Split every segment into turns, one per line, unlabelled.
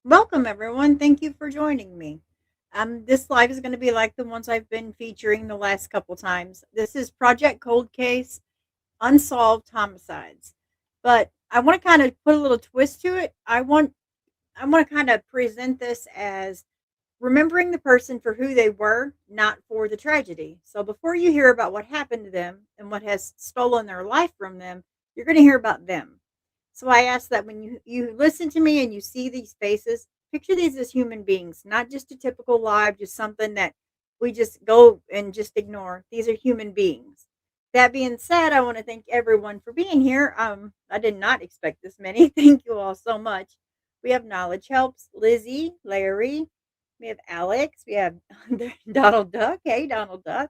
Welcome, everyone. Thank you for joining me. This live is going to be like the ones I've been featuring the last couple times. This is Project Cold Case, Unsolved Homicides. But I want to kind of put a little twist to it. I want to kind of present this as remembering the person for who they were, not for the tragedy. So before you hear about what happened to them and what has stolen their life from them, you're going to hear about them. So I ask that when you listen to me and you see these faces, picture these as human beings, not just a typical live, just something that we just go and just ignore. These are human beings. That being said, I want to thank everyone for being here. I did not expect this many. Thank you all so much. We have Knowledge Helps, Lizzie, Larry, we have Alex, we have Donald Duck. Hey, Donald Duck.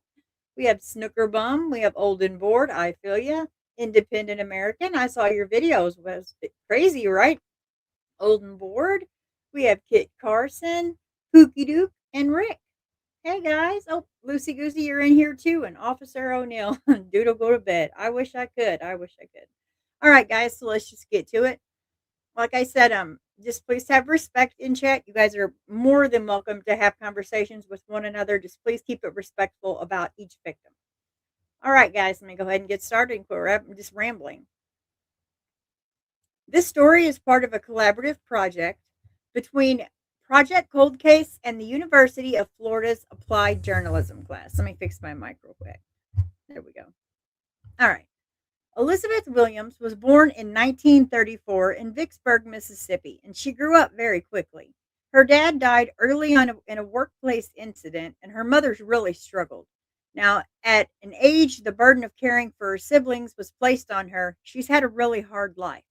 We have Snooker Bum. We have Old and Bored. I feel ya. Independent American. I saw your videos. Was crazy, right? Old and Bored. We have Kit Carson, Pookie Duke, and Rick. Hey guys. Oh, Lucy Goosey, you're in here too. And Officer O'Neill. Doodle go to bed. I wish I could. I wish I could. All right, guys. So let's just get to it. Like I said, just please have respect in chat. You guys are more than welcome to have conversations with one another. Just please keep it respectful about each victim. All right, guys, let me go ahead and get started. I'm just rambling. This story is part of a collaborative project between Project Cold Case and the University of Florida's Applied Journalism class. Let me fix my mic real quick. There we go. All right. Elizabeth Williams was born in 1934 in Vicksburg, Mississippi, and she grew up very quickly. Her dad died early on in a workplace incident, and her mother's really struggled. Now, at an age the burden of caring for her siblings was placed on her, she's had a really hard life.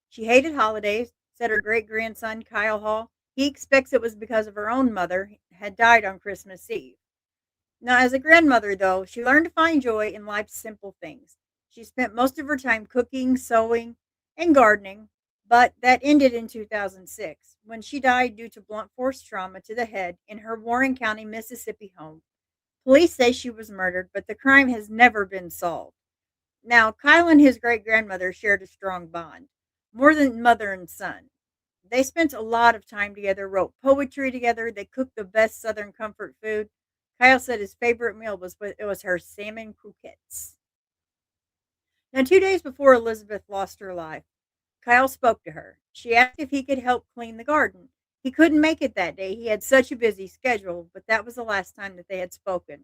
She hated holidays, said her great grandson, Kyle Hall, he expects it was because of her own mother had died on Christmas Eve. Now, as a grandmother, though, she learned to find joy in life's simple things. She spent most of her time cooking, sewing, and gardening, but that ended in 2006 when she died due to blunt force trauma to the head in her Warren County, Mississippi home. Police say she was murdered, but the crime has never been solved. Now, Kyle and his great grandmother shared a strong bond, more than mother and son. They spent a lot of time together, wrote poetry together, they cooked the best Southern comfort food. Kyle said his favorite meal was her salmon croquettes. Now, 2 days before Elizabeth lost her life, Kyle spoke to her. She asked if he could help clean the garden. He couldn't make it that day. He had such a busy schedule, but that was the last time that they had spoken.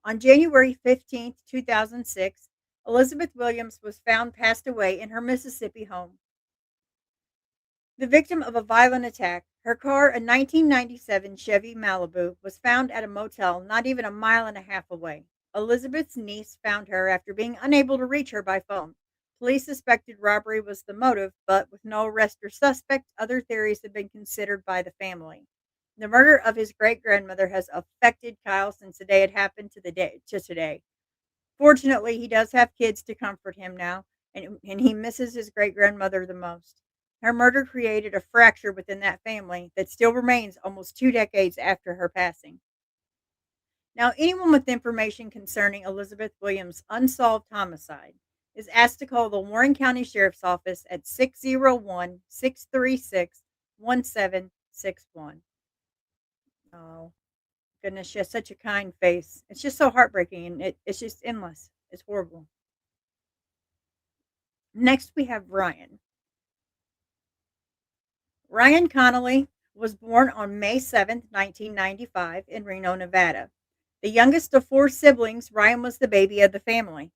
On January 15th, 2006, Elizabeth Williams was found passed away in her Mississippi home. The victim of a violent attack, her car, a 1997 Chevy Malibu, was found at a motel not even a mile and a half away. Elizabeth's niece found her after being unable to reach her by phone. Police suspected robbery was the motive, but with no arrest or suspect, other theories have been considered by the family. The murder of his great grandmother has affected Kyle since the day it happened to today. Fortunately, he does have kids to comfort him now, and he misses his great grandmother the most. Her murder created a fracture within that family that still remains almost 2 decades after her passing. Now, anyone with information concerning Elizabeth Williams' unsolved homicide is asked to call the Warren County Sheriff's Office at 601 636 1761. Oh, goodness, she has such a kind face. It's just so heartbreaking and it's just endless. It's horrible. Next, we have Ryan. Ryan Connolly was born on May 7th, 1995, in Reno, Nevada. The youngest of four siblings, Ryan was the baby of the family.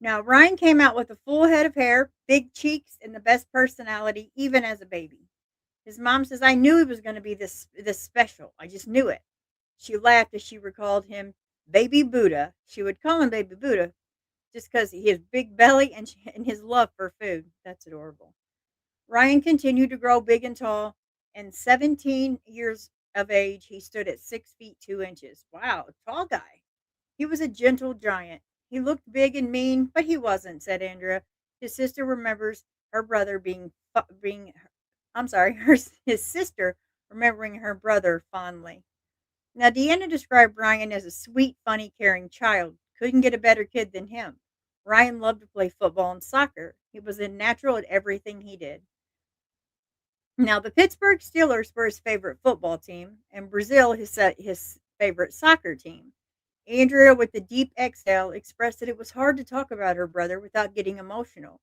Now, Ryan came out with a full head of hair, big cheeks, and the best personality, even as a baby. His mom says, I knew he was going to be this special. I just knew it. She laughed as she recalled him Baby Buddha. She would call him Baby Buddha just because his big belly and his love for food. That's adorable. Ryan continued to grow big and tall, and 17 years of age, he stood at 6 feet 2 inches. Wow, tall guy. He was a gentle giant. He looked big and mean, but he wasn't, said Andrea. His sister remembers her brother being I'm sorry, his sister remembering her brother fondly. Now, Deanna described Ryan as a sweet, funny, caring child. Couldn't get a better kid than him. Ryan loved to play football and soccer. He was a natural at everything he did. Now, the Pittsburgh Steelers were his favorite football team, and Brazil his favorite soccer team. Andrea, with a deep exhale, expressed that it was hard to talk about her brother without getting emotional.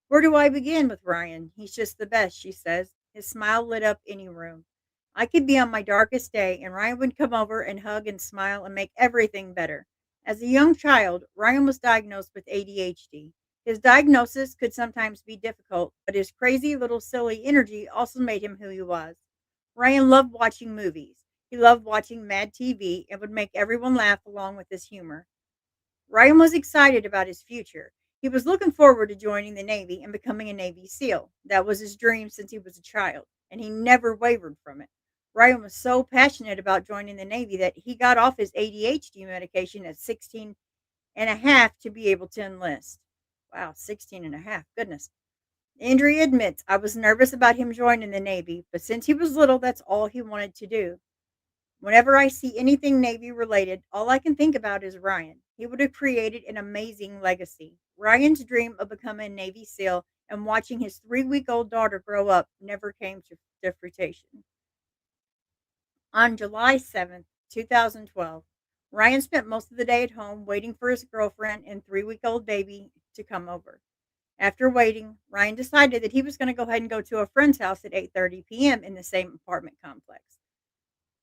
Where do I begin with Ryan? He's just the best, she says. His smile lit up any room. I could be on my darkest day, and Ryan would come over and hug and smile and make everything better. As a young child, Ryan was diagnosed with ADHD. His diagnosis could sometimes be difficult, but his crazy little silly energy also made him who he was. Ryan loved watching movies. He loved watching Mad TV and would make everyone laugh along with his humor. Ryan was excited about his future. He was looking forward to joining the Navy and becoming a Navy SEAL. That was his dream since he was a child, and he never wavered from it. Ryan was so passionate about joining the Navy that he got off his ADHD medication at 16 and a half to be able to enlist. Wow, 16 and a half. Goodness. Andrea admits, I was nervous about him joining the Navy, but since he was little, that's all he wanted to do. Whenever I see anything Navy related, all I can think about is Ryan. He would have created an amazing legacy. Ryan's dream of becoming a Navy SEAL and watching his 3 week old daughter grow up never came to fruition. On July 7th, 2012, Ryan spent most of the day at home waiting for his girlfriend and 3 week old baby to come over. After waiting, Ryan decided that he was going to go ahead and go to a friend's house at 8:30 p.m. in the same apartment complex.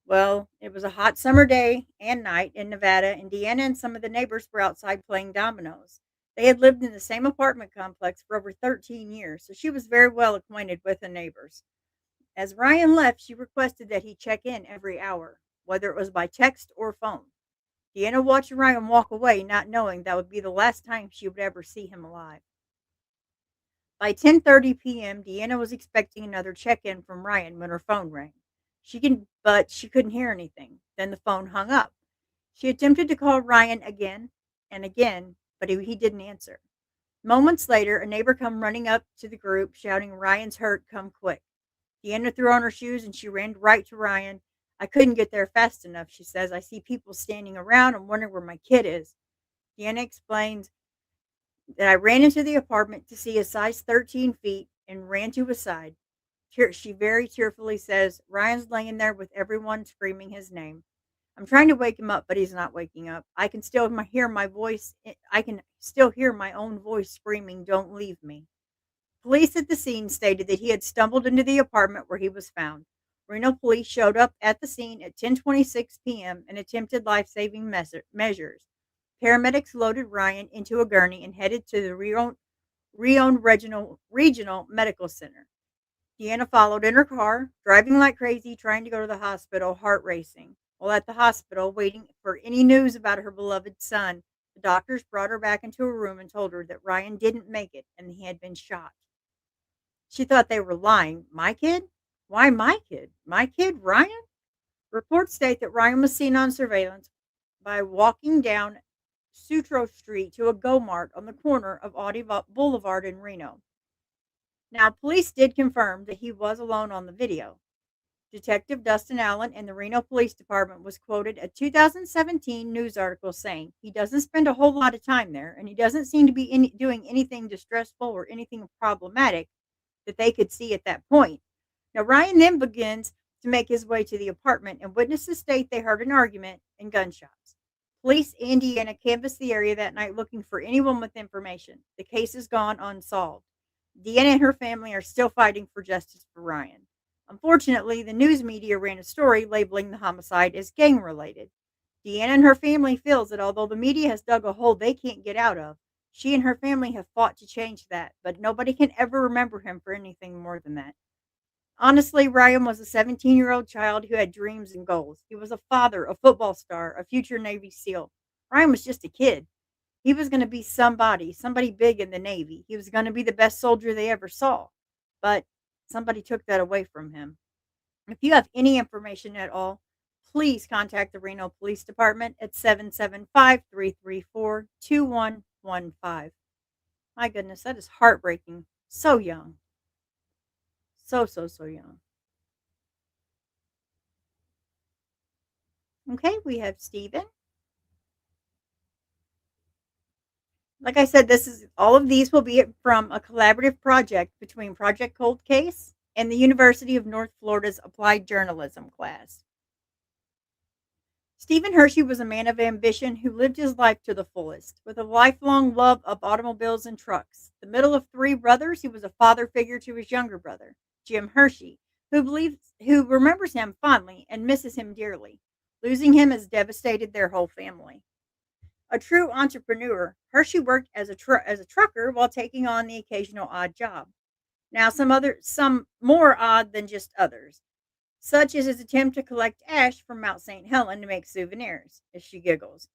Well, it was a hot summer day and night in Nevada, and Deanna and some of the neighbors were outside playing dominoes. They had lived in the same apartment complex for over 13 years, so she was very well acquainted with the neighbors. As Ryan left, she requested that he check in every hour, whether it was by text or phone. Deanna watched Ryan walk away, not knowing that would be the last time she would ever see him alive. By 10:30 p.m., Deanna was expecting another check-in from Ryan when her phone rang. But she couldn't hear anything. Then the phone hung up. She attempted to call Ryan again and again, but he didn't answer. Moments later, a neighbor come running up to the group, shouting, "Ryan's hurt, come quick." Deanna threw on her shoes and she ran right to Ryan. I couldn't get there fast enough, she says. I see people standing around and wondering where my kid is. Deanna explains that I ran into the apartment to see a size 13 feet and ran to his side. She very tearfully says, Ryan's laying there with everyone screaming his name. I'm trying to wake him up, but he's not waking up. I can still hear my own voice screaming, "Don't leave me." Police at the scene stated that he had stumbled into the apartment where he was found. Reno police showed up at the scene at 10:26 p.m. and attempted life-saving measures. Paramedics loaded Ryan into a gurney and headed to the Rion Regional Medical Center. Deanna followed in her car, driving like crazy, trying to go to the hospital, heart racing. While at the hospital, waiting for any news about her beloved son, the doctors brought her back into a room and told her that Ryan didn't make it and he had been shot. She thought they were lying. My kid? Why my kid? My kid, Ryan? Reports state that Ryan was seen on surveillance by walking down Sutro Street to a Go Mart on the corner of Audi Boulevard in Reno. Now, police did confirm that he was alone on the video. Detective Dustin Allen in the Reno Police Department was quoted a 2017 news article saying he doesn't spend a whole lot of time there and he doesn't seem to be doing anything distressful or anything problematic that they could see at that point. Now, Ryan then begins to make his way to the apartment, and witnesses state they heard an argument and gunshots. Police in Indiana canvassed the area that night looking for anyone with information. The case has gone unsolved. Deanna and her family are still fighting for justice for Ryan. Unfortunately, the news media ran a story labeling the homicide as gang related. Deanna and her family feels that although the media has dug a hole they can't get out of, she and her family have fought to change that, but nobody can ever remember him for anything more than that. Honestly, Ryan was a 17-year-old child who had dreams and goals. He was a father, a football star, a future Navy SEAL. Ryan was just a kid. He was going to be somebody big in the Navy. He was going to be the best soldier they ever saw. But somebody took that away from him. If you have any information at all, please contact the Reno Police Department at 775-334-2115. My goodness, that is heartbreaking. So young. So young. Okay, we have Stephen. Like I said, this is all of these will be from a collaborative project between Project Cold Case in the University of North Florida's applied journalism class. Stephen Hershey was a man of ambition who lived his life to the fullest. With a lifelong love of automobiles and trucks, the middle of three brothers, he was a father figure to his younger brother, Jim Hershey, who remembers him fondly and misses him dearly. Losing him has devastated their whole family. A true entrepreneur, Hershey worked as a trucker while taking on the occasional odd job. Now, some more odd than just others, such as his attempt to collect ash from Mount St. Helen to make souvenirs, as she giggles.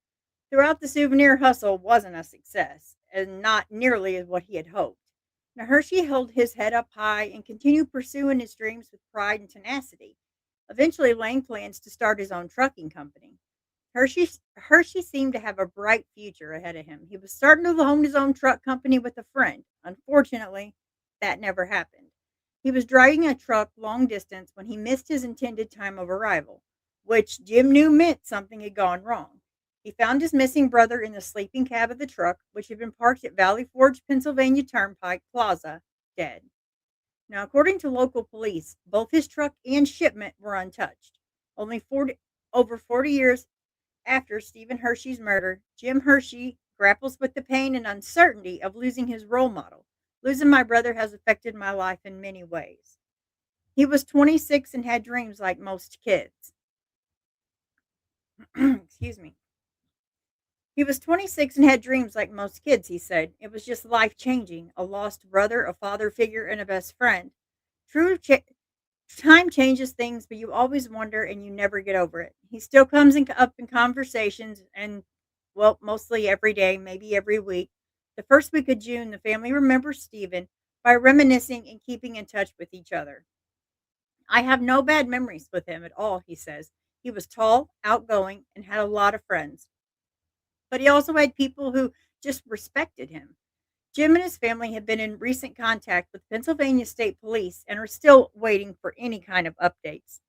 Throughout the souvenir hustle wasn't a success, and not nearly as what he had hoped. Now, Hershey held his head up high and continued pursuing his dreams with pride and tenacity, eventually laying plans to start his own trucking company. Hershey seemed to have a bright future ahead of him. He was starting to own his own truck company with a friend. Unfortunately, that never happened. He was driving a truck long distance when he missed his intended time of arrival, which Jim knew meant something had gone wrong. He found his missing brother in the sleeping cab of the truck, which had been parked at Valley Forge, Pennsylvania Turnpike Plaza, dead. Now, according to local police, both his truck and shipment were untouched. Over 40 years after Stephen Hershey's murder, Jim Hershey grapples with the pain and uncertainty of losing his role model. Losing my brother has affected my life in many ways. He was 26 and had dreams like most kids. Excuse me. He was 26 and had dreams like most kids, he said. It was just life changing. A lost brother, a father figure, and a best friend. True, time changes things, but you always wonder and you never get over it. He still up in conversations and, well, mostly every day, maybe every week. The first week of June, the family remembers Stephen by reminiscing and keeping in touch with each other. I have no bad memories with him at all, he says. He was tall, outgoing, and had a lot of friends. But he also had people who just respected him. Jim and his family have been in recent contact with Pennsylvania State Police and are still waiting for any kind of updates.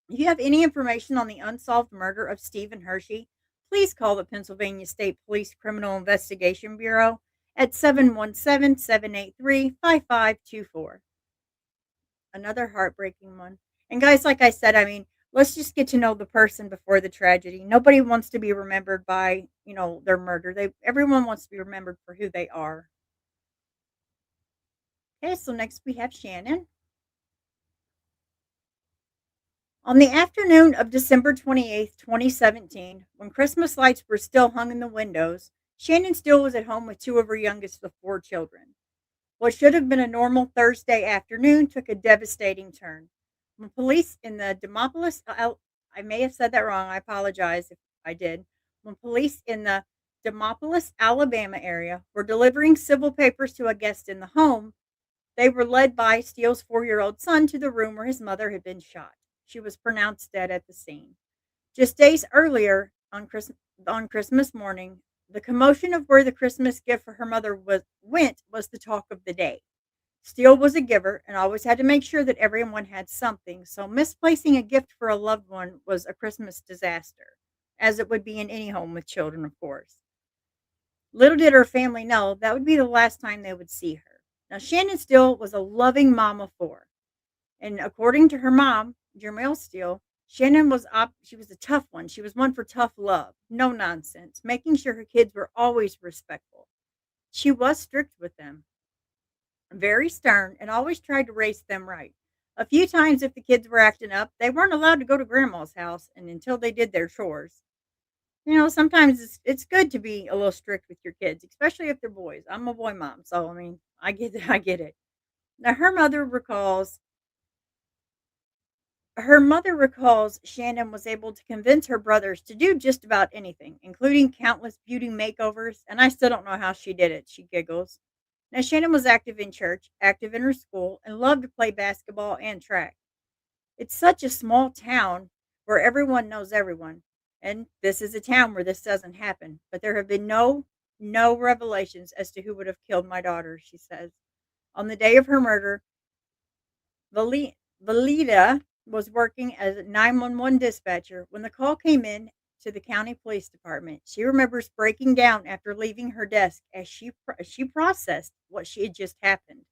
If you have any information on the unsolved murder of Stephen Hershey, please call the Pennsylvania State Police Criminal Investigation Bureau at 717-783-5524. Another heartbreaking one. And guys, like I said, I mean, let's just get to know the person before the tragedy. Nobody wants to be remembered by, their murder. Everyone wants to be remembered for who they are. Okay, so next we have Shannon. On the afternoon of December 28th, 2017, when Christmas lights were still hung in the windows, Shannon still was at home with two of her youngest of four children. What should have been a normal Thursday afternoon took a devastating turn. When police in the I may have said that wrong, I apologize if I did. When police in the Demopolis, Alabama area were delivering civil papers to a guest in the home, they were led by Steele's 4-year-old son to the room where his mother had been shot. She was pronounced dead at the scene. Just days earlier, on Christmas morning, the commotion of where the Christmas gift for her mother went was the talk of the day. Steele was a giver and always had to make sure that everyone had something, so misplacing a gift for a loved one was a Christmas disaster, as it would be in any home with children, of course. Little did her family know that would be the last time they would see her. Now, Shannon Steele was a loving mom of four, and according to her mom, Jermel Steele, she was a tough one. She was one for tough love, no nonsense, making sure her kids were always respectful. She was strict with them, very stern, and always tried to raise them right. A few times, if the kids were acting up, they weren't allowed to go to grandma's house and until they did their chores. Sometimes it's good to be a little strict with your kids, especially if they're boys. I'm a boy mom, so I mean, I get it. I get it. Now, her mother recalls Shannon was able to convince her brothers to do just about anything, including countless beauty makeovers, and I still don't know how she did it, she giggles. Now, Shannon was active in church, active in her school, and loved to play basketball and track. It's such a small town where everyone knows everyone, and this is a town where this doesn't happen, but there have been no revelations as to who would have killed my daughter, she says. On the day of her murder, Valida was working as a 911 dispatcher when the call came in to the county police department. She remembers breaking down after leaving her desk as she processed what she had just happened.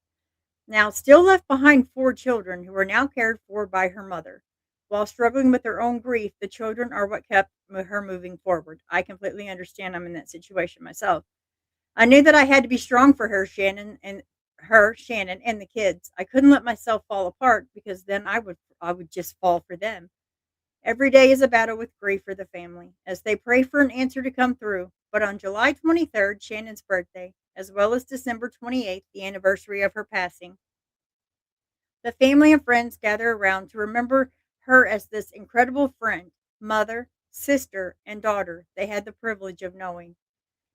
Now, still left behind four children who are now cared for by her mother. While struggling with their own grief, the children are what kept her moving forward. I completely understand. I'm in that situation myself. I knew that I had to be strong for Shannon, and the kids. I couldn't let myself fall apart because then I would just fall for them. Every day is a battle with grief for the family as they pray for an answer to come through. But on July 23rd, Shannon's birthday, as well as December 28th, the anniversary of her passing, the family and friends gather around to remember her as this incredible friend, mother, sister, and daughter they had the privilege of knowing.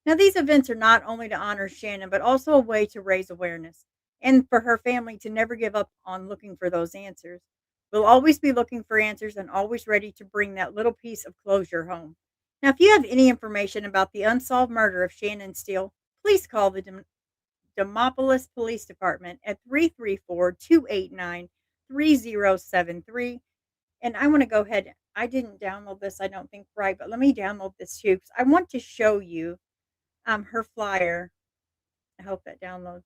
Now, these events are not only to honor Shannon, but also a way to raise awareness and for her family to never give up on looking for those answers. We'll always be looking for answers and always ready to bring that little piece of closure home. Now, if you have any information about the unsolved murder of Shannon Steele, please call the Demopolis Police Department at 334-289-3073. And I want to go ahead. I didn't download this, I don't think, right, but let me download this too because I want to show you her flyer. I hope that downloads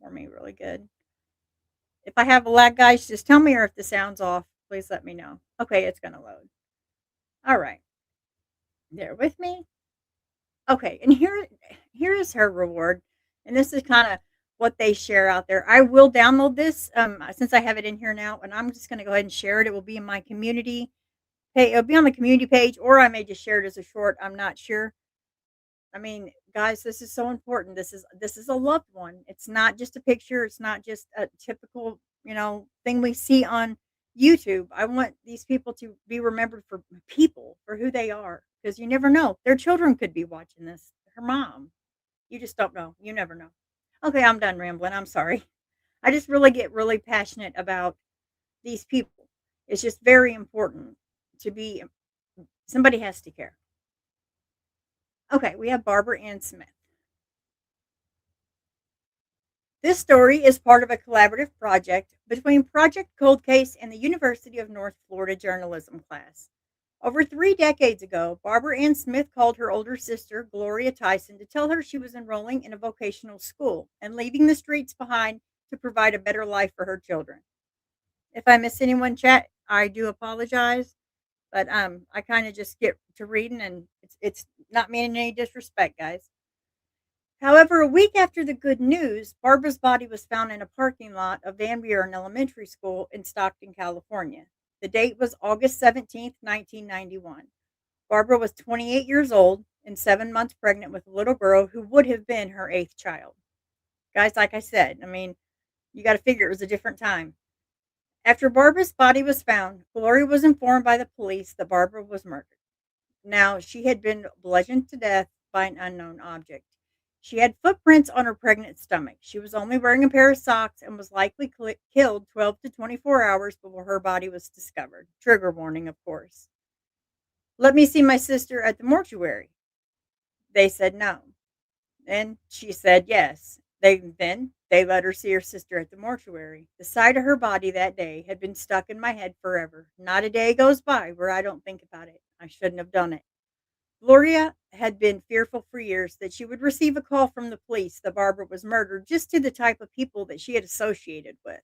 for me really good. If I have a lag, guys, just tell me, or if the sound's off, please let me know. Okay, it's gonna load. All right, there with me. Okay, and here is her reward, and this is kind of what they share out there. I will download this since I have it in here now, and I'm just gonna go ahead and share it. It will be in my community. Hey, it'll be on the community page, or I may just share it as a short. I'm not sure. I mean, guys, this is so important. This is a loved one. It's not just a picture. It's not just a typical, thing we see on YouTube. I want these people to be remembered for people, for who they are, because you never know. Their children could be watching this. Her mom. You just don't know. You never know. Okay, I'm done rambling. I'm sorry. I just really get really passionate about these people. It's just very important to be somebody has to care. Okay, we have Barbara Ann Smith. This story is part of a collaborative project between Project Cold Case and the University of North Florida journalism class. Over 3 decades ago, Barbara Ann Smith called her older sister, Gloria Tyson, to tell her she was enrolling in a vocational school and leaving the streets behind to provide a better life for her children. If I miss anyone, chat, I do apologize, but I kind of just get to reading, and it's not meaning any disrespect, guys. However, a week after the good news, Barbara's body was found in a parking lot of Van Buren Elementary School in Stockton, California. The date was August 17th, 1991. Barbara was 28 years old and 7 months pregnant with a little girl who would have been her eighth child. Guys, like I said, I mean, you got to figure it was a different time. After Barbara's body was found, Gloria was informed by the police that Barbara was murdered. Now, she had been bludgeoned to death by an unknown object. She had footprints on her pregnant stomach. She was only wearing a pair of socks and was likely killed 12 to 24 hours before her body was discovered. Trigger warning, of course. Let me see my sister at the mortuary. They said no. And she said yes. They let her see her sister at the mortuary. The sight of her body that day had been stuck in my head forever. Not a day goes by where I don't think about it. I shouldn't have done it. Gloria had been fearful for years that she would receive a call from the police that Barbara was murdered just to the type of people that she had associated with.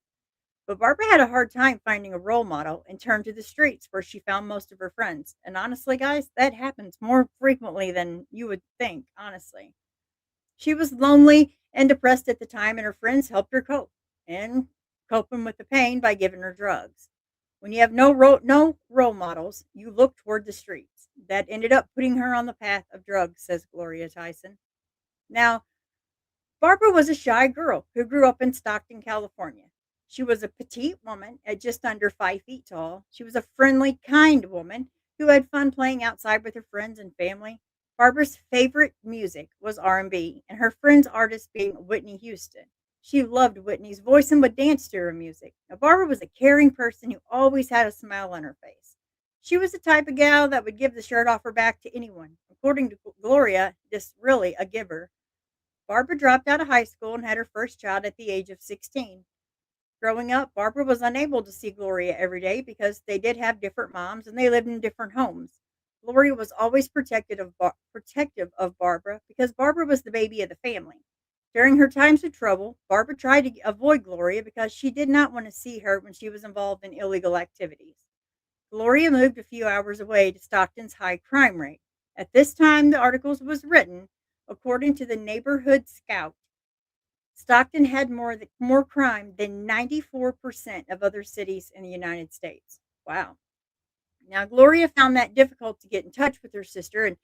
But Barbara had a hard time finding a role model and turned to the streets where she found most of her friends. And honestly, guys, that happens more frequently than you would think, honestly. She was lonely and depressed at the time, and her friends helped her cope and coping with the pain by giving her drugs. When you have no role models, you look toward the streets. That ended up putting her on the path of drugs, says Gloria Tyson. Now, Barbara was a shy girl who grew up in Stockton, California. She was a petite woman at just under 5 feet tall. She was a friendly, kind woman who had fun playing outside with her friends and family. Barbara's favorite music was R&B, and her friend's artist being Whitney Houston. She loved Whitney's voice and would dance to her music. Now, Barbara was a caring person who always had a smile on her face. She was the type of gal that would give the shirt off her back to anyone. According to Gloria, just really a giver. Barbara dropped out of high school and had her first child at the age of 16. Growing up, Barbara was unable to see Gloria every day because they did have different moms and they lived in different homes. Gloria was always protective of Barbara because Barbara was the baby of the family. During her times of trouble, Barbara tried to avoid Gloria because she did not want to see her when she was involved in illegal activities. Gloria moved a few hours away to Stockton's high crime rate. At this time the articles was written, according to the Neighborhood Scout, Stockton had more crime than 94% of other cities in the United States. Wow. Now, Gloria found that difficult to get in touch with her sister, and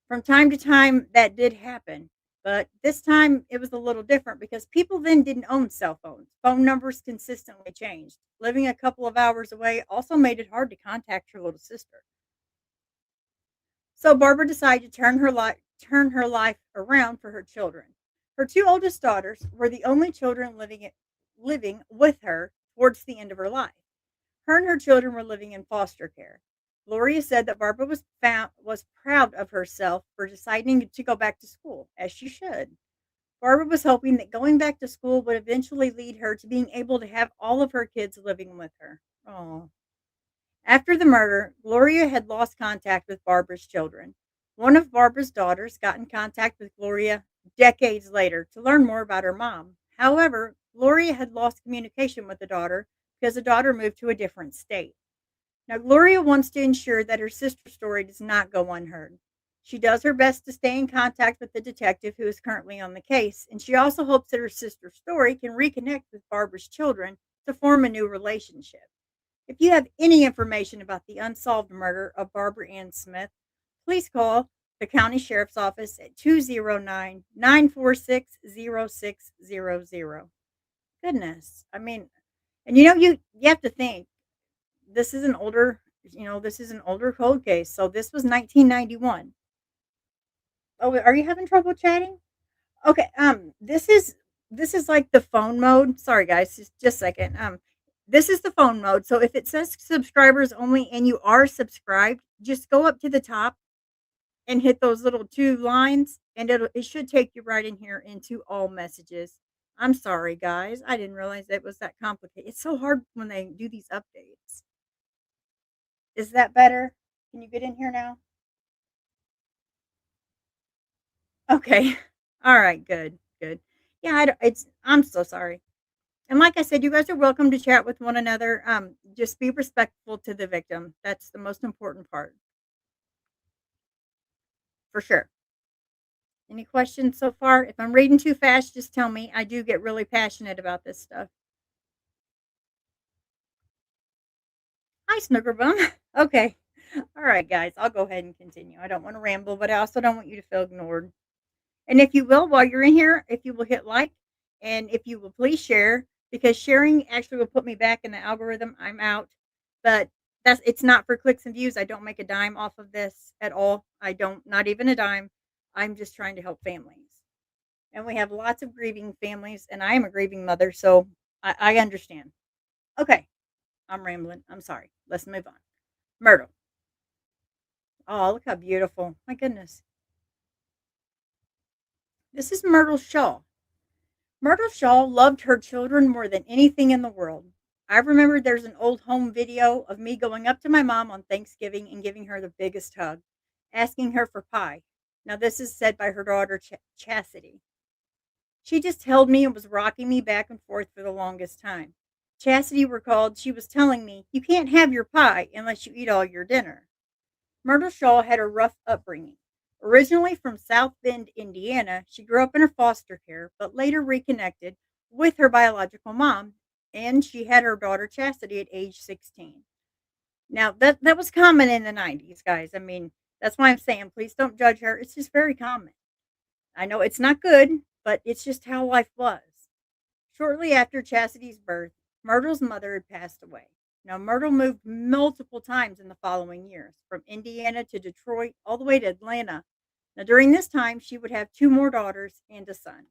from time to time that did happen. But this time it was a little different because people then didn't own cell phones. Phone numbers consistently changed. Living a couple of hours away also made it hard to contact her little sister. So Barbara decided to turn her life around for her children. Her two oldest daughters were the only children living with her towards the end of her life. Her and her children were living in foster care. Gloria said that Barbara was proud of herself for deciding to go back to school, as she should. Barbara was hoping that going back to school would eventually lead her to being able to have all of her kids living with her. Oh. After the murder, Gloria had lost contact with Barbara's children. One of Barbara's daughters got in contact with Gloria decades later to learn more about her mom. However, Gloria had lost communication with the daughter because the daughter moved to a different state. Now, Gloria wants to ensure that her sister's story does not go unheard. She does her best to stay in contact with the detective who is currently on the case, and she also hopes that her sister's story can reconnect with Barbara's children to form a new relationship. If you have any information about the unsolved murder of Barbara Ann Smith, please call the County Sheriff's Office at 209-946-0600. Goodness. I mean, and you have to think this is an older cold case. So this was 1991. Oh, are you having trouble chatting? Okay, this is like the phone mode. Sorry guys, just a second. This is the phone mode. So if it says subscribers only and you are subscribed, just go up to the top and hit those little two lines and it should take you right in here into all messages. I'm sorry guys. I didn't realize it was that complicated. It's so hard when they do these updates. Is that better? Can you get in here now? Okay. All right, good. Good. Yeah, I'm so sorry. And like I said, you guys are welcome to chat with one another. Just be respectful to the victim. That's the most important part, for sure. Any questions so far? If I'm reading too fast, just tell me. I do get really passionate about this stuff. Hi, Snookerbum. Okay. All right, guys. I'll go ahead and continue. I don't want to ramble, but I also don't want you to feel ignored. And if you will, while you're in here, if you will hit like and if you will please share, because sharing actually will put me back in the algorithm. I'm out. But it's not for clicks and views. I don't make a dime off of this at all. I don't, not even a dime. I'm just trying to help families. And we have lots of grieving families, and I am a grieving mother, so I understand. Okay, I'm rambling. I'm sorry. Let's move on. Myrtle. Oh, look how beautiful. My goodness. This is Myrtle Shaw. Myrtle Shaw loved her children more than anything in the world. I remember there's an old home video of me going up to my mom on Thanksgiving and giving her the biggest hug, asking her for pie. Now, this is said by her daughter, Chastity. She just held me and was rocking me back and forth for the longest time. Chastity recalled she was telling me, "You can't have your pie unless you eat all your dinner." Myrtle Shaw had a rough upbringing. Originally from South Bend, Indiana, she grew up in her foster care, but later reconnected with her biological mom, and she had her daughter Chastity at age 16. Now, that was common in the 90s, guys. I mean, that's why I'm saying please don't judge her. It's just very common. I know it's not good, but it's just how life was. Shortly after Chastity's birth, Myrtle's mother had passed away. Now, Myrtle moved multiple times in the following years, from Indiana to Detroit, all the way to Atlanta. Now, during this time, she would have two more daughters and a son.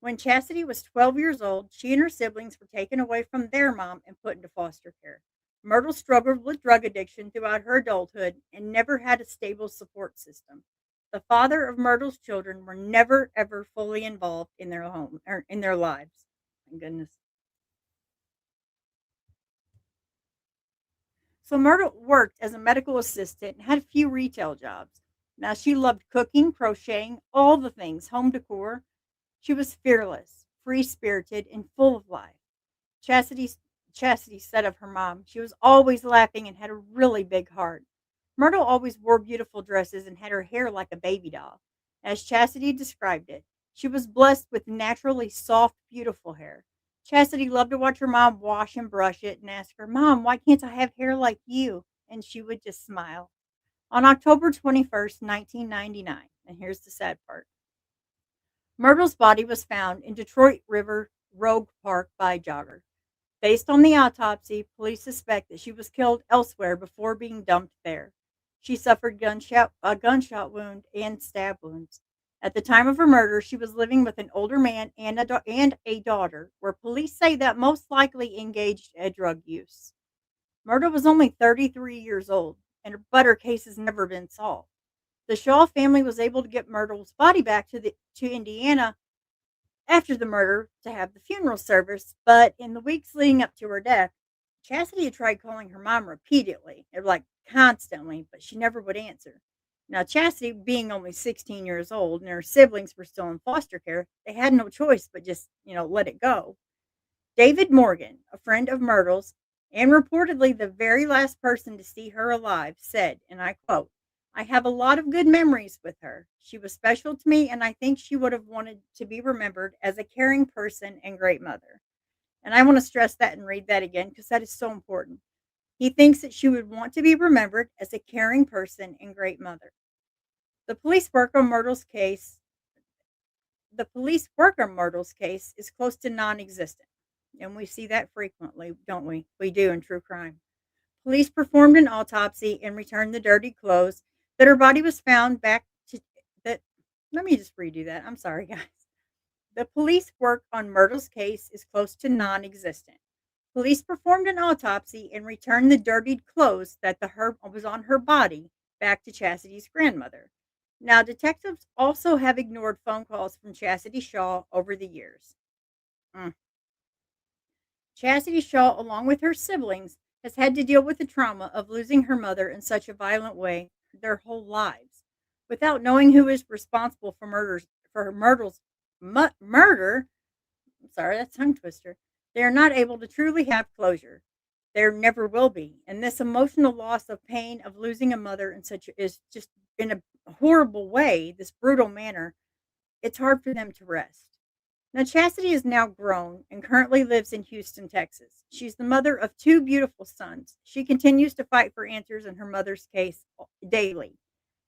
When Chastity was 12 years old, she and her siblings were taken away from their mom and put into foster care. Myrtle struggled with drug addiction throughout her adulthood and never had a stable support system. The father of Myrtle's children were never ever fully involved in their home or in their lives. My goodness. So Myrtle worked as a medical assistant and had a few retail jobs. Now she loved cooking, crocheting, all the things, home decor. She was fearless, free-spirited, and full of life. Chastity Chastity said of her mom, she was always laughing and had a really big heart. Myrtle always wore beautiful dresses and had her hair like a baby doll. As Chastity described it, she was blessed with naturally soft, beautiful hair. Chastity loved to watch her mom wash and brush it and ask her, "Mom, why can't I have hair like you?" And she would just smile. On October 21st, 1999, and here's the sad part, Myrtle's body was found in Detroit River Rogue Park by a jogger. Based on the autopsy, police suspect that she was killed elsewhere before being dumped there. She suffered a gunshot wound and stab wounds. At the time of her murder, she was living with an older man and a daughter, where police say that most likely engaged in drug use. Myrtle was only 33 years old, but her case has never been solved. The Shaw family was able to get Myrtle's body back to Indiana after the murder to have the funeral service, but in the weeks leading up to her death, Chastity had tried calling her mom repeatedly, or like constantly, but she never would answer. Now, Chastity, being only 16 years old and her siblings were still in foster care, they had no choice but just, let it go. David Morgan, a friend of Myrtle's, and reportedly the very last person to see her alive, said, and I quote, "I have a lot of good memories with her. She was special to me, and I think she would have wanted to be remembered as a caring person and great mother." And I want to stress that and read that again because that is so important. He thinks that she would want to be remembered as a caring person and great mother. The police work on Myrtle's case the police work on Myrtle's case is close to non-existent. And we see that frequently, don't we? We do in true crime. Police performed an autopsy and returned the dirty clothes that her body was found back to that let me just redo that. I'm sorry, guys. The police work on Myrtle's case is close to non-existent. Police performed an autopsy and returned the dirtied clothes that the herb was on her body back to Chastity's grandmother. Now, detectives also have ignored phone calls from Chastity Shaw over the years. Mm. Chastity Shaw, along with her siblings, has had to deal with the trauma of losing her mother in such a violent way their whole lives. Without knowing who is responsible for Myrtle's murder, I'm sorry, that's a tongue twister. They are not able to truly have closure. There never will be. And this emotional loss of pain of losing a mother in such is just in a horrible way, this brutal manner, it's hard for them to rest. Now, Chastity is now grown and currently lives in Houston, Texas. She's the mother of two beautiful sons. She continues to fight for answers in her mother's case daily.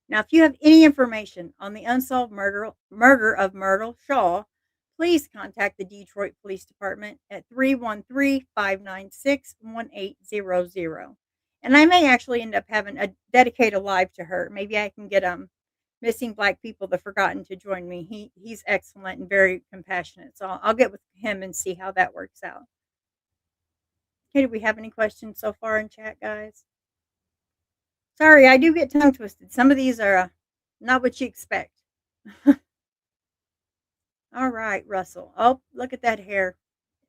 Now, if you have any information on the unsolved murder of Myrtle Shaw, please contact the Detroit Police Department at 313-596-1800. And I may actually end up having a dedicate a live to her. Maybe I can get missing Black people, the forgotten, to join me. He's excellent and very compassionate. So I'll get with him and see how that works out. Okay, do we have any questions so far in chat, guys? Sorry, I do get tongue twisted. Some of these are not what you expect. All right, Russell. Oh, look at that hair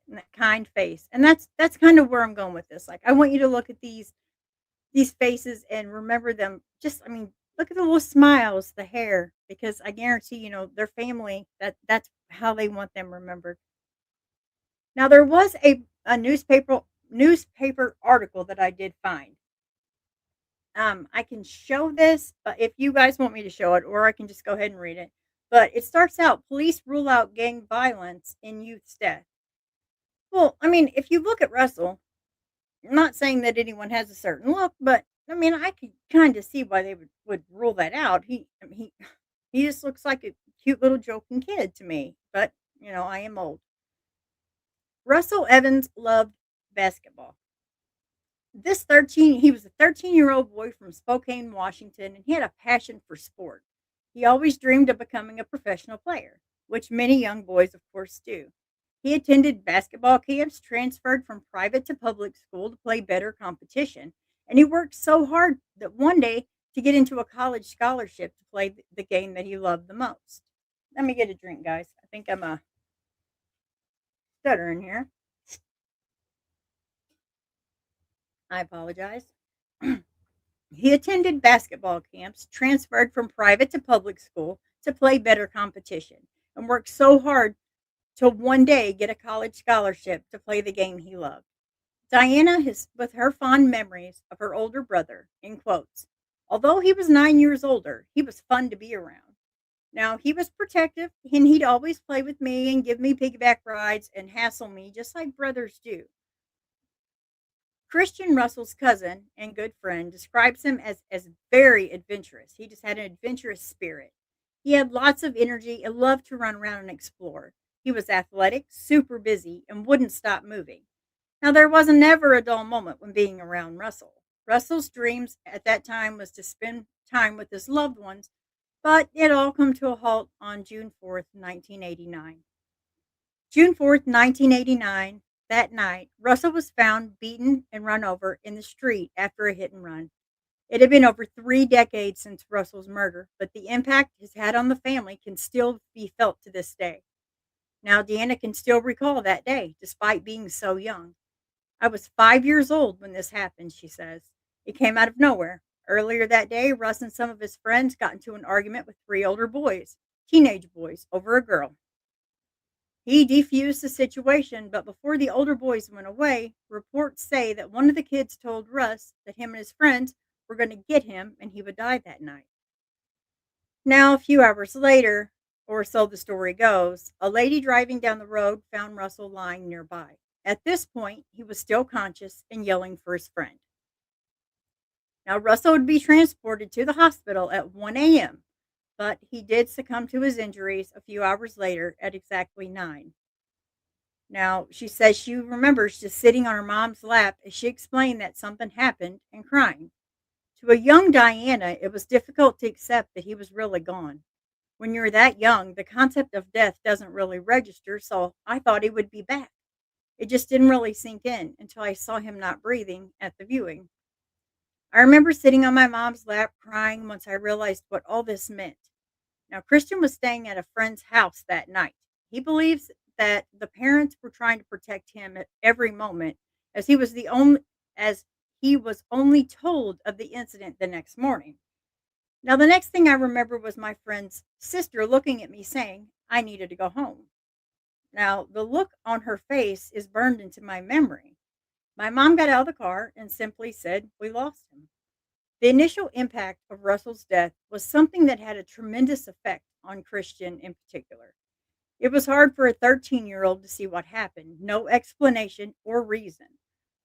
and that kind face. And that's kind of where I'm going with this. Like, I want you to look at these faces and remember them. Look at the little smiles, the hair, because I guarantee, their family, that's how they want them remembered. Now, there was a newspaper article that I did find. I can show this, but if you guys want me to show it, or I can just go ahead and read it. But it starts out, police rule out gang violence in youth's death. Well, if you look at Russell, I'm not saying that anyone has a certain look, but I could kind of see why they would rule that out. He just looks like a cute little joking kid to me, but I am old. Russell Evans loved basketball. He was a 13-year-old boy from Spokane, Washington, and he had a passion for sport. He always dreamed of becoming a professional player, which many young boys, of course, do. He attended basketball camps, transferred from private to public school to play better competition, and he worked so hard that one day to get into a college scholarship to play the game that he loved the most. Let me get a drink, guys. I think I'm stuttering here. I apologize. He attended basketball camps, transferred from private to public school to play better competition. and worked so hard to one day get a college scholarship to play the game he loved. Diana is with her fond memories of her older brother, in quotes. Although he was 9 years older, he was fun to be around. Now, he was protective and he'd always play with me and give me piggyback rides and hassle me just like brothers do. Christian Russell's cousin and good friend describes him as very adventurous. He just had an adventurous spirit. He had lots of energy and loved to run around and explore. He was athletic, super busy, and wouldn't stop moving. Now, there wasn't ever a dull moment when being around Russell. Russell's dreams at that time was to spend time with his loved ones, but it all come to a halt on June 4th, 1989. June 4th, 1989, that night, Russell was found beaten and run over in the street after a hit and run. It had been over 3 decades since Russell's murder, but the impact he's had on the family can still be felt to this day. Now, Deanna can still recall that day, despite being so young. I was 5 years old when this happened, she says. It came out of nowhere. Earlier that day, Russ and some of his friends got into an argument with three older boys, teenage boys, over a girl. He defused the situation, but before the older boys went away, reports say that one of the kids told Russ that him and his friends were going to get him and he would die that night. Now, a few hours later, or so the story goes, a lady driving down the road found Russell lying nearby. At this point, he was still conscious and yelling for his friend. Now, Russell would be transported to the hospital at 1 a.m., but he did succumb to his injuries a few hours later at exactly 9. Now, she says she remembers just sitting on her mom's lap as she explained that something happened and crying. To a young Diana, it was difficult to accept that he was really gone. When you're that young, the concept of death doesn't really register, so I thought he would be back. It just didn't really sink in until I saw him not breathing at the viewing. I remember sitting on my mom's lap crying once I realized what all this meant. Now, Christian was staying at a friend's house that night. He believes that the parents were trying to protect him at every moment as he was only told of the incident the next morning. Now, the next thing I remember was my friend's sister looking at me saying I needed to go home. Now, the look on her face is burned into my memory. My mom got out of the car and simply said, "We lost him." The initial impact of Russell's death was something that had a tremendous effect on Christian in particular. It was hard for a 13-year-old to see what happened, no explanation or reason.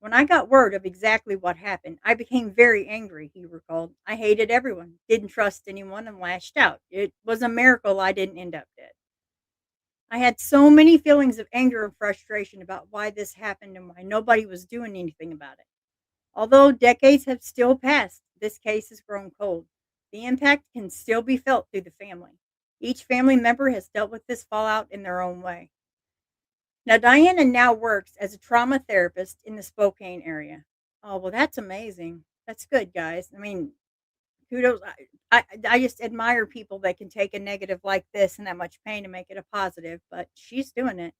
When I got word of exactly what happened, I became very angry, he recalled. I hated everyone, didn't trust anyone, and lashed out. It was a miracle I didn't end up dead. I had so many feelings of anger and frustration about why this happened and why nobody was doing anything about it. Although decades have still passed, this case has grown cold. The impact can still be felt through the family. Each family member has dealt with this fallout in their own way. Now, Diana now works as a trauma therapist in the Spokane area. Oh, well, that's amazing. That's good, guys. I mean, kudos. I just admire people that can take a negative like this and that much pain and make it a positive, but she's doing it.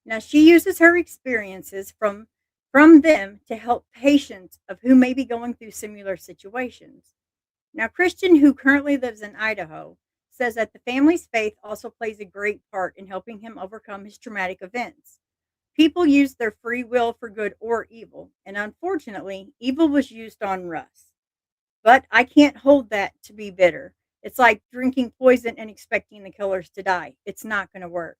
Now, she uses her experiences from them to help patients of who may be going through similar situations. Now, Christian, who currently lives in Idaho, says that the family's faith also plays a great part in helping him overcome his traumatic events. People use their free will for good or evil, and unfortunately, evil was used on Russ. But I can't hold that to be bitter. It's like drinking poison and expecting the killers to die. It's not going to work.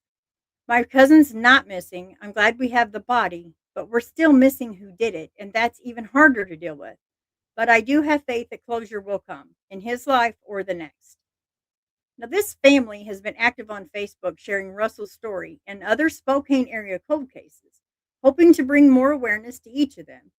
My cousin's not missing. I'm glad we have the body, but we're still missing who did it, and that's even harder to deal with. But I do have faith that closure will come in his life or the next. Now, this family has been active on Facebook sharing Russell's story and other Spokane area cold cases, hoping to bring more awareness to each of them.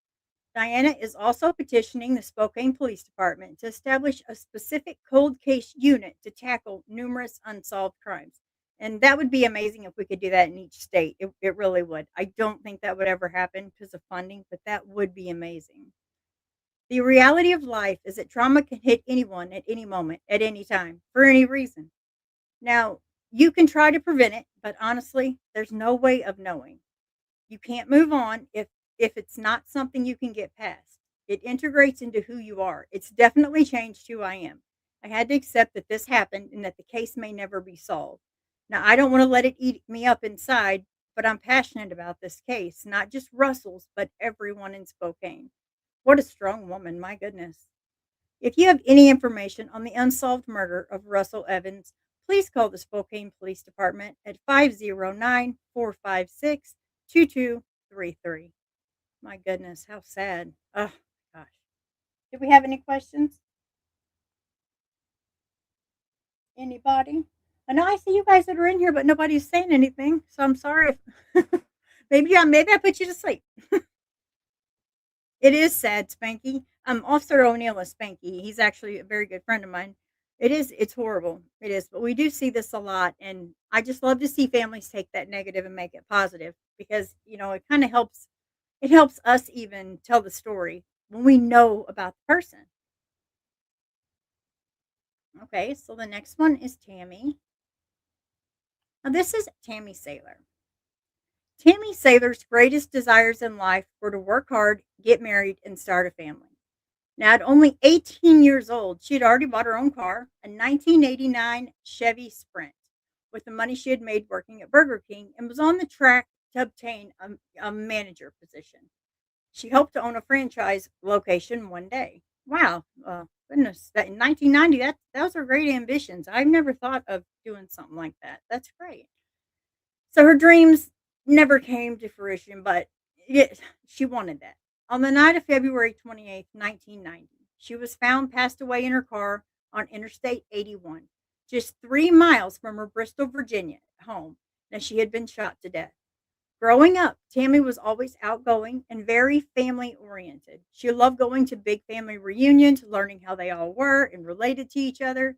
Diana is also petitioning the Spokane Police Department to establish a specific cold case unit to tackle numerous unsolved crimes. And that would be amazing if we could do that in each state. It really would. I don't think that would ever happen because of funding, but that would be amazing. The reality of life is that trauma can hit anyone at any moment, at any time, for any reason. Now, you can try to prevent it, but honestly, there's no way of knowing. You can't move on if it's not something you can get past. It integrates into who you are. It's definitely changed who I am. I had to accept that this happened and that the case may never be solved. Now, I don't want to let it eat me up inside, but I'm passionate about this case, not just Russell's, but everyone in Spokane. What a strong woman, my goodness. If you have any information on the unsolved murder of Russell Evans, please call the Spokane Police Department at 509-456-2233. My goodness, how sad. Oh, gosh. Do we have any questions? Anybody? I know I see you guys that are in here, but nobody's saying anything, so I'm sorry if maybe I put you to sleep. It is sad, Spanky. Officer O'Neill is Spanky. He's actually a very good friend of mine. It's horrible. It is, but we do see this a lot, and I just love to see families take that negative and make it positive because, it kind of helps us even tell the story when we know about the person. Okay, so the next one is Tammy. Now this is Tammy Saylor. Tammy Saylor's greatest desires in life were to work hard, get married, and start a family. Now, at only 18 years old, she had already bought her own car, a 1989 Chevy Sprint, with the money she had made working at Burger King, and was on the track to obtain a manager position. She hoped to own a franchise location one day. Wow, goodness, that in 1990, those are great ambitions. I've never thought of doing something like that. That's great. So her dreams never came to fruition, but she wanted that. On the night of February 28th, 1990, she was found passed away in her car on Interstate 81, just 3 miles from her Bristol, Virginia home, and she had been shot to death. Growing up, Tammy was always outgoing and very family oriented. She loved going to big family reunions, learning how they all were and related to each other.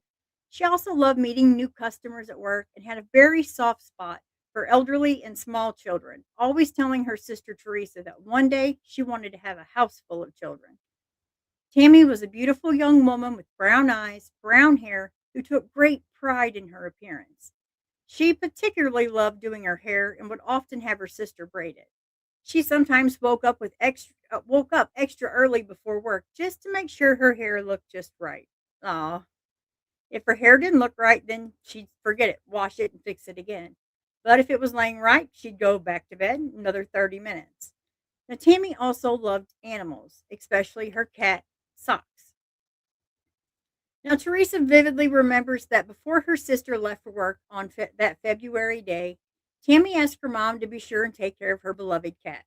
She also loved meeting new customers at work and had a very soft spot for elderly and small children, always telling her sister Teresa that one day she wanted to have a house full of children. Tammy was a beautiful young woman with brown eyes, brown hair, who took great pride in her appearance. She particularly loved doing her hair and would often have her sister braid it. She sometimes woke up extra early before work just to make sure her hair looked just right. Aw, if her hair didn't look right, then she'd forget it, wash it, and fix it again. But if it was laying right, she'd go back to bed another 30 minutes. Now, Tammy also loved animals, especially her cat, Socks. Now, Teresa vividly remembers that before her sister left for work on that February day, Tammy asked her mom to be sure and take care of her beloved cat.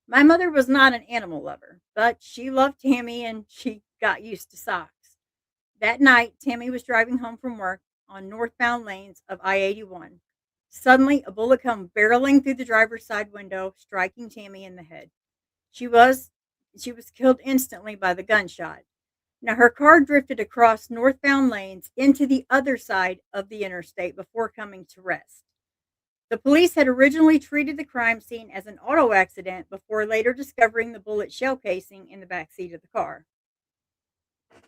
My mother was not an animal lover, but she loved Tammy and she got used to Socks. That night, Tammy was driving home from work on northbound lanes of I 81. Suddenly, a bullet came barreling through the driver's side window, striking Tammy in the head. She was she was killed instantly by the gunshot. Now her car drifted across northbound lanes into the other side of the interstate before coming to rest. The police had originally treated the crime scene as an auto accident before later discovering the bullet shell casing in the back seat of the car.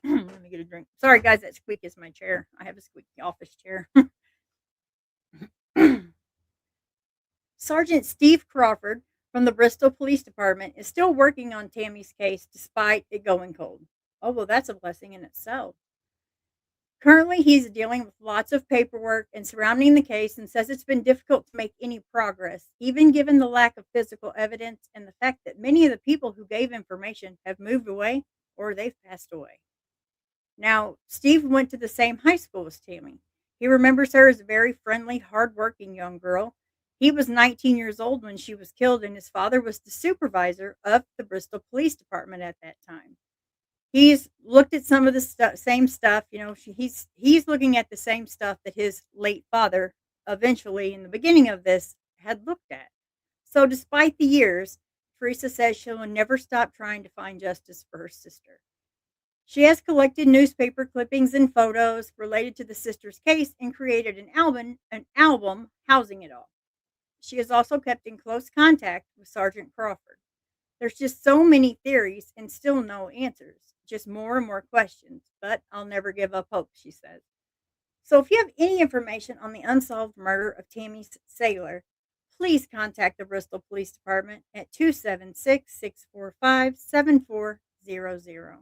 Let me get a drink. Sorry, guys, that squeak is my chair. I have a squeaky office chair. Sergeant Steve Crawford from the Bristol Police Department is still working on Tammy's case despite it going cold. Oh, well, that's a blessing in itself. Currently, he's dealing with lots of paperwork and surrounding the case and says it's been difficult to make any progress, even given the lack of physical evidence and the fact that many of the people who gave information have moved away or they've passed away. Now, Steve went to the same high school as Tammy. He remembers her as a very friendly, hardworking young girl. He was 19 years old when she was killed, and his father was the supervisor of the Bristol Police Department at that time. He's looked at some of the same stuff. He's looking at the same stuff that his late father, eventually in the beginning of this, had looked at. So, despite the years, Teresa says she'll never stop trying to find justice for her sister. She has collected newspaper clippings and photos related to the sister's case and created an album housing it all. She has also kept in close contact with Sergeant Crawford. There's just so many theories and still no answers, just more and more questions, but I'll never give up hope, she says. So if you have any information on the unsolved murder of Tammy Saylor, please contact the Bristol Police Department at 276-645-7400.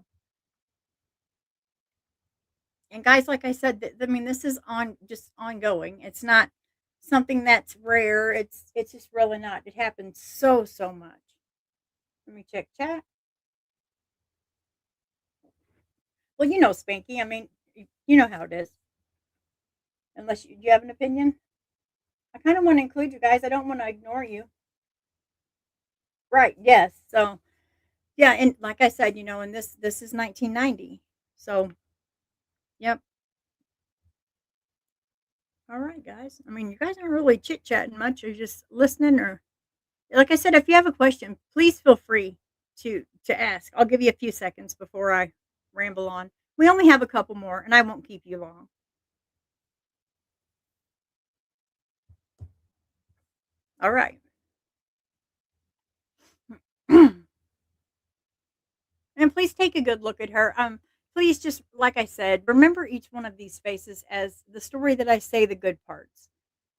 And guys, like I said, this is just ongoing. It's not something that's rare. It's just really not. It happens so much. Let me check chat. Well, you know, Spanky. I mean, you know how it is. Unless you, do you have an opinion? I kind of want to include you guys. I don't want to ignore you. Right? Yes. So yeah, and like I said, you know, and this is 1990. So yep. All right, guys. I mean, you guys aren't really chit chatting much. You're just listening, or like I said, if you have a question, please feel free to ask. I'll give you a few seconds before I ramble on. We only have a couple more, and I won't keep you long. All right. And please take a good look at her. Please just like I said, remember each one of these faces as the story that I say the good parts.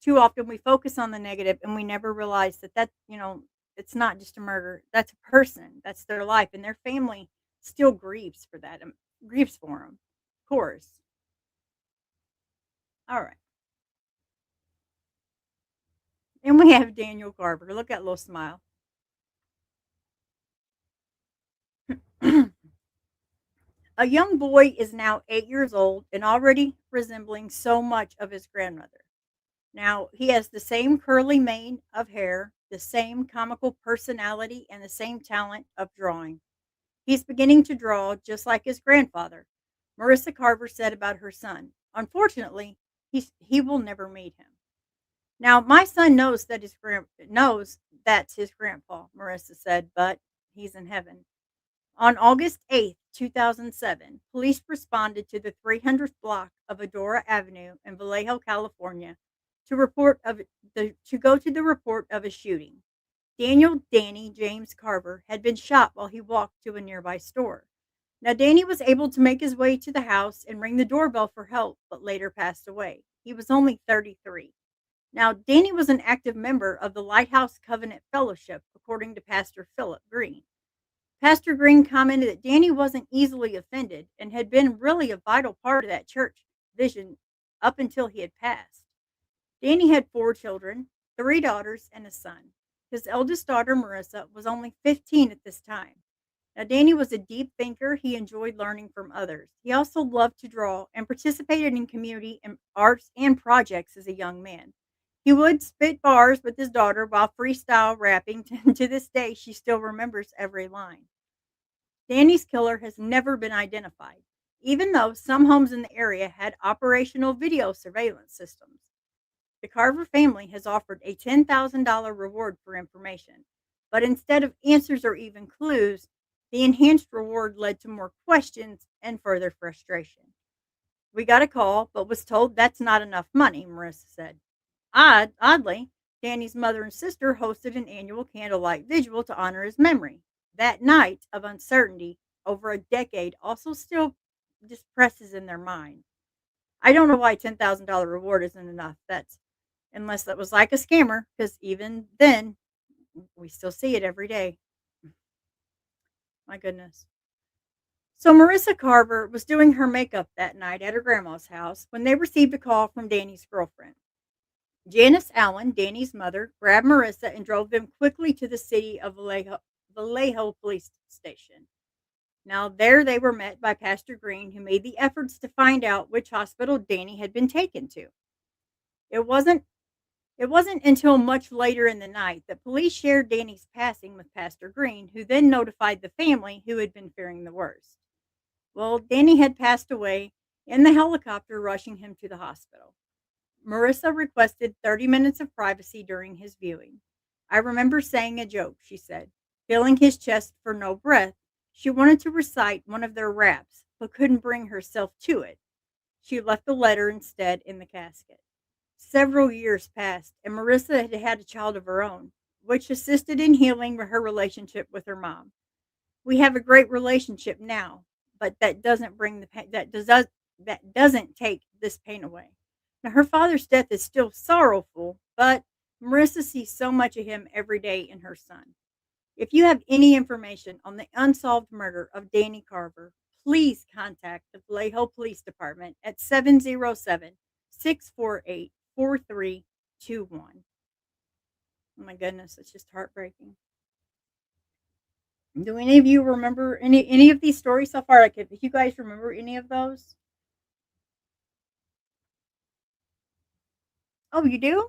Too often we focus on the negative and we never realize that you know, it's not just a murder. That's a person. That's their life and their family still grieves for that. Grieves for them. Of course. All right. And we have Daniel Carver. Look at that little smile. A young boy is now 8 years old and already resembling so much of his grandmother. Now, he has the same curly mane of hair, the same comical personality, and the same talent of drawing. He's beginning to draw just like his grandfather. Marissa Carver said about her son. Unfortunately, he will never meet him. Now, my son knows that knows that's his grandpa, Marissa said, but he's in heaven. On August 8th, 2007, police responded to the 300th block of Adora Avenue in Vallejo, California, to go to the report of a shooting. Daniel Danny James Carver had been shot while he walked to a nearby store. Now, Danny was able to make his way to the house and ring the doorbell for help, but later passed away. He was only 33. Now, Danny was an active member of the Lighthouse Covenant Fellowship, according to Pastor Philip Green. Pastor Green commented that Danny wasn't easily offended and had been really a vital part of that church vision up until he had passed. Danny had four children, three daughters, and a son. His eldest daughter, Marissa, was only 15 at this time. Now, Danny was a deep thinker. He enjoyed learning from others. He also loved to draw and participated in community and arts and projects as a young man. He would spit bars with his daughter while freestyle rapping. To this day, she still remembers every line. Danny's killer has never been identified, even though some homes in the area had operational video surveillance systems. The Carver family has offered a $10,000 reward for information, but instead of answers or even clues, the enhanced reward led to more questions and further frustration. We got a call, but was told that's not enough money, Marissa said. Oddly, Danny's mother and sister hosted an annual candlelight vigil to honor his memory. That night of uncertainty over a decade also still just presses in their mind. I don't know why $10,000 reward isn't enough. That's unless that was like a scammer, because even then, we still see it every day. My goodness. So Marissa Carver was doing her makeup that night at her grandma's house when they received a call from Danny's girlfriend. Janice Allen, Danny's mother, grabbed Marissa and drove them quickly to the city of Vallejo Police Station. Now, there they were met by Pastor Green, who made the efforts to find out which hospital Danny had been taken to. It wasn't It wasn't until much later in the night that police shared Danny's passing with Pastor Green, who then notified the family, who had been fearing the worst. Well, Danny had passed away in the helicopter rushing him to the hospital. Marissa requested 30 minutes of privacy during his viewing. I remember saying a joke, she said. Feeling his chest for no breath, she wanted to recite one of their raps, but couldn't bring herself to it. She left the letter instead in the casket. Several years passed, and Marissa had had a child of her own, which assisted in healing her relationship with her mom. We have a great relationship now, but that doesn't bring the pain. That doesn't take this pain away. Now, her father's death is still sorrowful, but Marissa sees so much of him every day in her son. If you have any information on the unsolved murder of Danny Carver, please contact the Vallejo Police Department at 707 648 4320. 821. Oh my goodness, it's just heartbreaking. Do any of you remember any of these stories so far? Like, if you guys remember any of those? Oh, you do?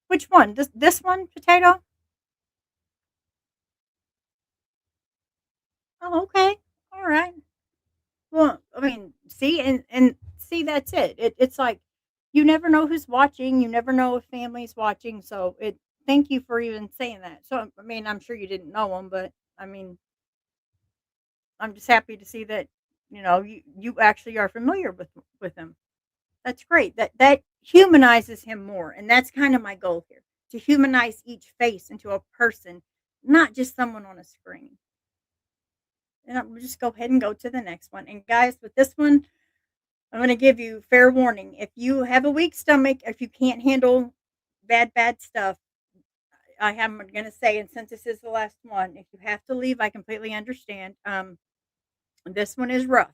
Which one? This one, potato? Oh, okay. All right. Well, I mean, see, and see, that's it. It's like you never know who's watching. You never know if family's watching. So it. Thank you for even saying that. So I mean, I'm sure you didn't know them, but I mean, I'm just happy to see that you actually are familiar with him. That's great. That humanizes him more, and that's kind of my goal here, to humanize each face into a person, not just someone on a screen. And I'll just go ahead and go to the next one. And guys, with this one, I'm going to give you fair warning. If you have a weak stomach, if you can't handle bad stuff, I am going to say, and since this is the last one, if you have to leave, I completely understand. This one is rough.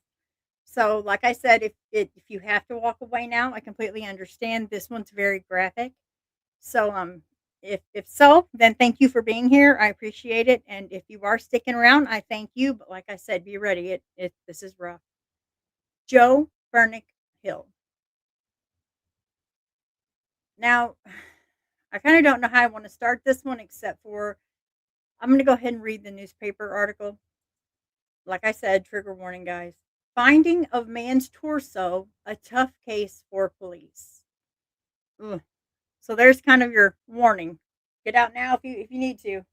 So, like I said, if you have to walk away now, I completely understand. This one's very graphic. So, if so, then thank you for being here. I appreciate it. And if you are sticking around, I thank you. But like I said, be ready. It this is rough. Joe Furnick Hill. Now, I kind of don't know how I want to start this one, except for I'm going to go ahead and read the newspaper article. Like I said, trigger warning, guys. Finding of man's torso, a tough case for police. Ugh. So there's kind of your warning. Get out now if you need to.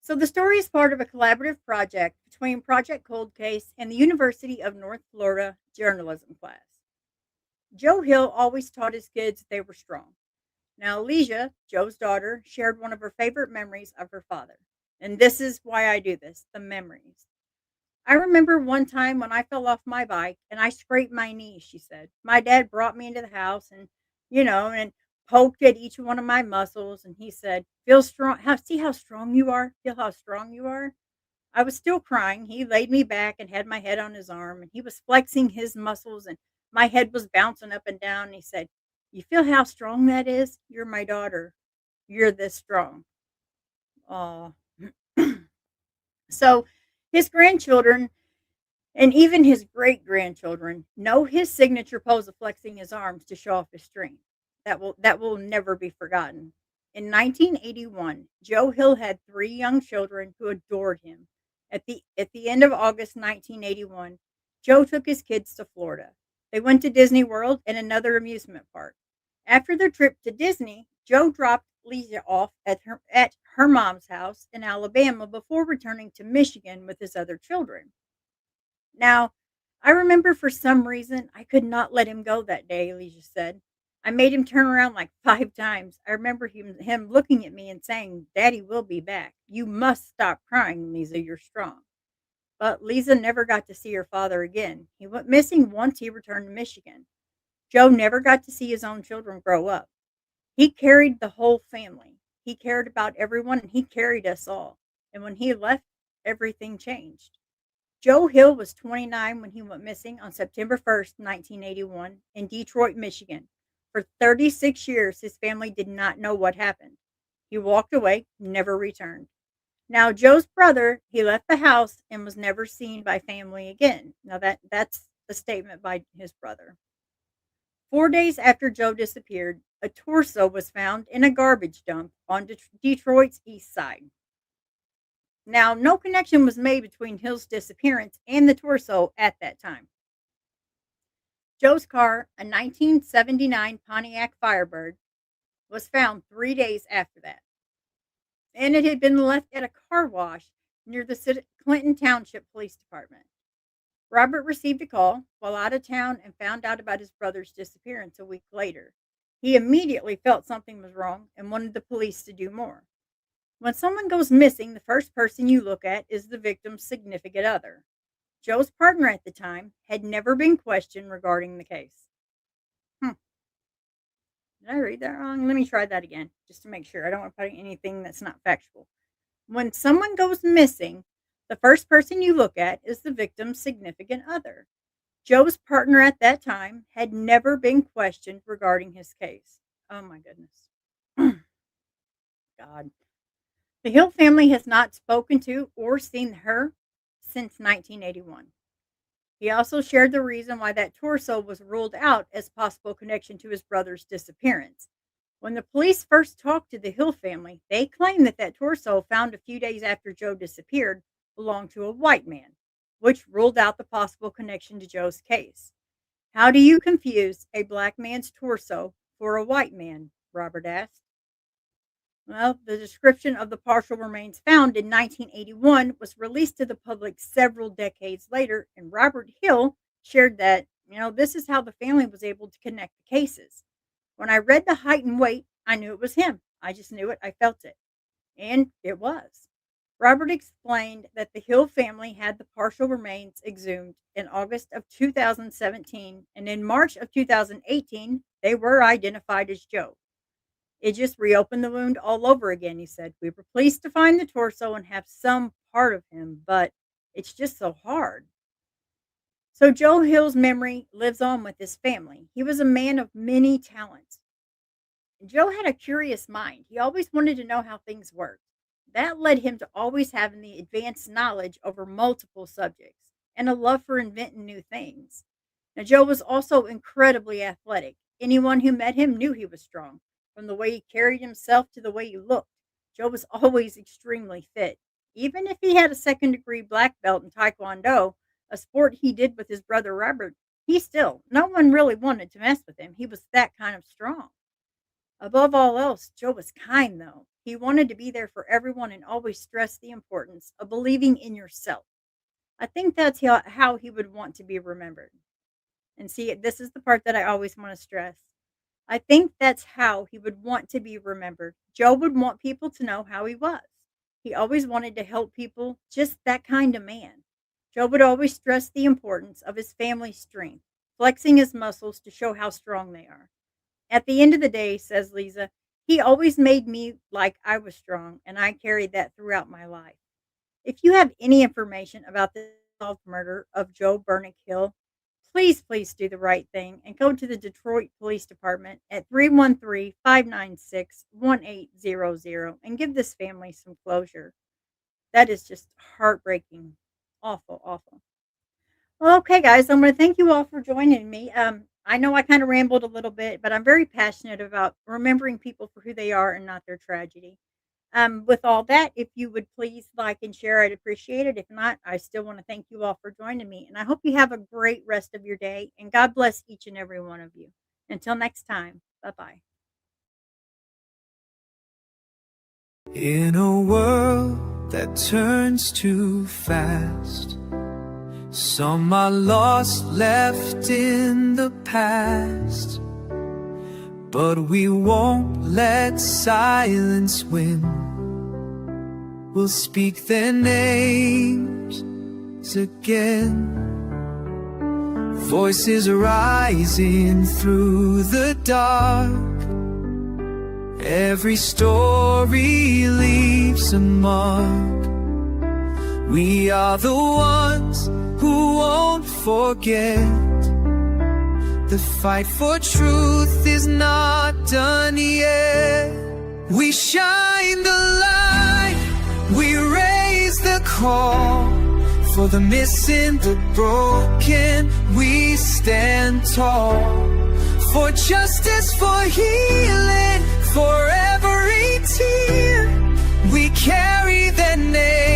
So the story is part of a collaborative project between Project Cold Case and the University of North Florida journalism class. Joe Hill always taught his kids they were strong. Now, Alicia, Joe's daughter, shared one of her favorite memories of her father. And this is why I do this, the memories. I remember one time when I fell off my bike and I scraped my knee, she said. My dad brought me into the house and poked at each one of my muscles. And he said, feel strong. See how strong you are? Feel how strong you are? I was still crying. He laid me back and had my head on his arm, and he was flexing his muscles, and my head was bouncing up and down. And he said, you feel how strong that is? You're my daughter. You're this strong. Oh. So his grandchildren and even his great grandchildren know his signature pose of flexing his arms to show off his strength. That will never be forgotten. In 1981, Joe Hill had three young children who adored him. At the end of August 1981, Joe took his kids to Florida. They went to Disney World and another amusement park. After their trip to Disney, Joe dropped Lisa off at her mom's house in Alabama before returning to Michigan with his other children. Now, I remember for some reason I could not let him go that day, Alicia said. I made him turn around like 5 times. I remember him looking at me and saying, Daddy will be back. You must stop crying, Lisa. You're strong. But Lisa never got to see her father again. He went missing once he returned to Michigan. Joe never got to see his own children grow up. He carried the whole family. He cared about everyone and he carried us all. And when he left, everything changed. Joe Hill was 29 when he went missing on September 1st, 1981, in Detroit, Michigan. For 36 years, his family did not know what happened. He walked away, never returned. Now, Joe's brother, he left the house and was never seen by family again. Now, that's a statement by his brother. 4 days after Joe disappeared, a torso was found in a garbage dump on Detroit's east side. Now, no connection was made between Hill's disappearance and the torso at that time. Joe's car, a 1979 Pontiac Firebird, was found 3 days after that, and it had been left at a car wash near the Clinton Township Police Department. Robert received a call while out of town and found out about his brother's disappearance a week later. He immediately felt something was wrong and wanted the police to do more. When someone goes missing, the first person you look at is the victim's significant other. Joe's partner at the time had never been questioned regarding the case. Hmm. Did I read that wrong? Let me try that again, just to make sure. I don't want to put anything that's not factual. When someone goes missing, the first person you look at is the victim's significant other. Joe's partner at that time had never been questioned regarding his case. Oh my goodness. God. The Hill family has not spoken to or seen her since 1981. He also shared the reason why that torso was ruled out as possible connection to his brother's disappearance. When the police first talked to the Hill family, they claimed that torso found a few days after Joe disappeared belonged to a white man, which ruled out the possible connection to Joe's case. How do you confuse a black man's torso for a white man? Robert asked. Well, the description of the partial remains found in 1981 was released to the public several decades later, and Robert Hill shared that, this is how the family was able to connect the cases. When I read the height and weight, I knew it was him. I just knew it. I felt it. And it was. Robert explained that the Hill family had the partial remains exhumed in August of 2017, and in March of 2018, they were identified as Joe. It just reopened the wound all over again, he said. We were pleased to find the torso and have some part of him, but it's just so hard. So Joe Hill's memory lives on with his family. He was a man of many talents. Joe had a curious mind. He always wanted to know how things worked. That led him to always having the advanced knowledge over multiple subjects and a love for inventing new things. Now, Joe was also incredibly athletic. Anyone who met him knew he was strong. From the way he carried himself to the way he looked, Joe was always extremely fit. Even if he had a second-degree black belt in Taekwondo, a sport he did with his brother Robert, no one really wanted to mess with him. He was that kind of strong. Above all else, Joe was kind, though. He wanted to be there for everyone and always stressed the importance of believing in yourself. I think that's how he would want to be remembered. And see, this is the part that I always want to stress. I think that's how he would want to be remembered. Joe would want people to know how he was. He always wanted to help people, just that kind of man. Joe would always stress the importance of his family's strength, flexing his muscles to show how strong they are. At the end of the day, says Lisa, he always made me like I was strong, and I carried that throughout my life. If you have any information about the unsolved murder of Joe Burnick Hill, please do the right thing and go to the Detroit Police Department at 313-596-1800 and give this family some closure. That is just heartbreaking. Awful, awful. Well, okay, guys, I'm going to thank you all for joining me. I know I kind of rambled a little bit, but I'm very passionate about remembering people for who they are and not their tragedy. With all that, if you would please like and share, I'd appreciate it. If not, I still want to thank you all for joining me. And I hope you have a great rest of your day. And God bless each and every one of you. Until next time, bye-bye.
In a world that turns too fast, some are lost, left in the past. But we won't let silence win. We'll speak their names again. Voices rising through the dark. Every story leaves a mark. We are the ones who won't forget. The fight for truth is not done yet. We shine the light, we raise the call. For the missing, the broken, we stand tall. For justice, for healing, for every tear, we carry their name.